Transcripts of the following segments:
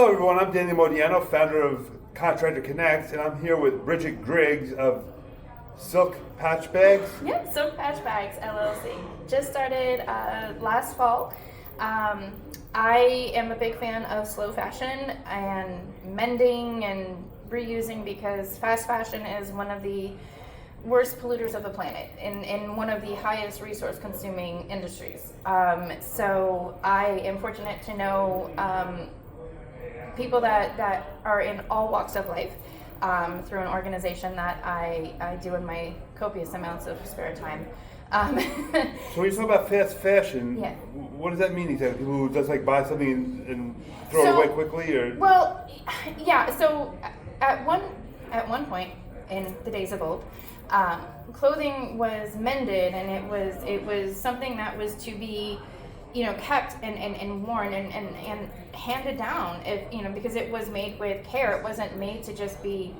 Hello everyone, I'm Danny Modiano, founder of Contractor Connect, and I'm here with Bridgette Briggs of Silk Patch Bags. Yep, Silk Patch Bags, LLC. Just started last fall. I am a big fan of slow fashion and mending and reusing because fast fashion is one of the worst polluters of the planet and one of the highest resource consuming industries. So I am fortunate to know people that are in all walks of life through an organization that I do in my copious amounts of spare time. So when you talk about fast fashion, Yeah. what does that mean exactly? People who just like buy something and throw it away quickly, or? Well, yeah. So at one point in the days of old, clothing was mended, and it was something that was to be, kept and worn and handed down, because it was made with care. It wasn't made to just be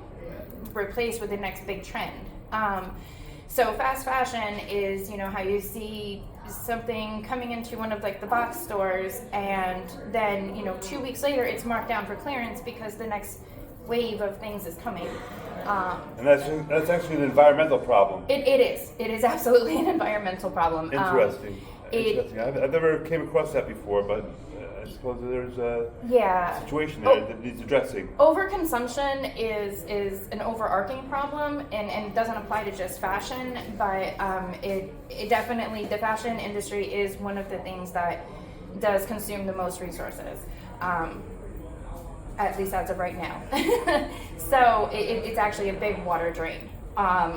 replaced with the next big trend. So fast fashion is, how you see something coming into one of like the box stores, and then 2 weeks later it's marked down for clearance because the next wave of things is coming. And that's actually an environmental problem. It is absolutely an environmental problem. Interesting. I've never came across that before, but I suppose there's a situation there that needs addressing. Overconsumption is an overarching problem and doesn't apply to just fashion, but it definitely, the fashion industry is one of the things that does consume the most resources, at least as of right now. So it's actually a big water drain,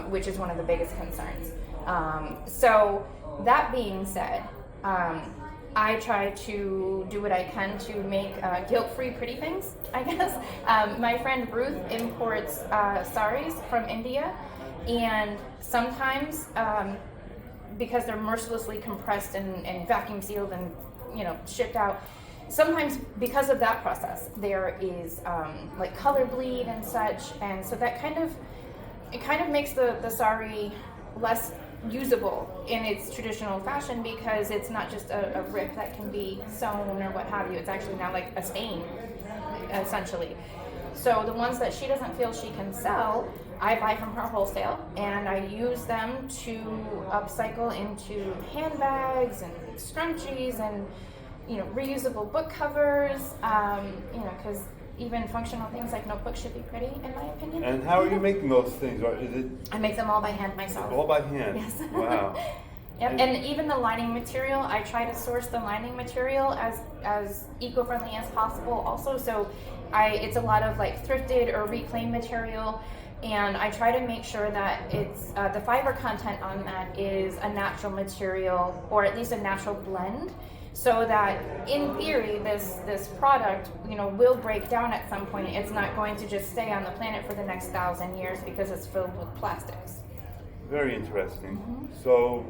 which is one of the biggest concerns. So that being said, I try to do what I can to make guilt-free pretty things, I guess. My friend Ruth imports saris from India, and sometimes because they're mercilessly compressed and vacuum sealed and shipped out, sometimes because of that process there is like color bleed and such, and so that kind of makes the sari less usable in its traditional fashion, because it's not just a rip that can be sewn or what have you. It's actually now like a stain, essentially. So the ones that she doesn't feel she can sell, I buy from her wholesale, and I use them to upcycle into handbags and scrunchies and reusable book covers, because even functional things like notebooks should be pretty, in my opinion. And how are you making those things? Or is it I make them all by hand myself. all by hand? Yes. Wow. Yep. And even the lining material, I try to source the lining material as eco-friendly as possible also. So it's a lot of like thrifted or reclaimed material, and I try to make sure that it's the fiber content on that is a natural material, or at least a natural blend, so that in theory this product will break down at some point. It's not going to just stay on the planet for the next 1,000 years because it's filled with plastics. Very interesting. Mm-hmm. So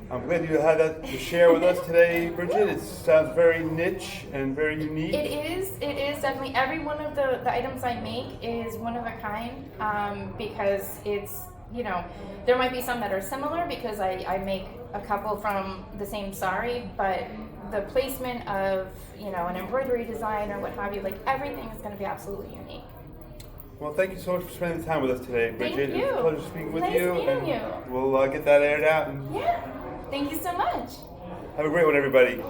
I'm glad you had that to share with us today, Bridgette. It sounds very niche and very unique. It is definitely. Every one of the items I make is one of a kind, because it's, there might be some that are similar because I make a couple from the same sari, but the placement of, an embroidery design or what have you, like everything is going to be absolutely unique. Well, thank you so much for spending time with us today, Bridgette. Thank you. It's a pleasure speaking with Nice you. meeting you. We'll get that aired out. And Yeah. Thank you so much. have a great one, everybody.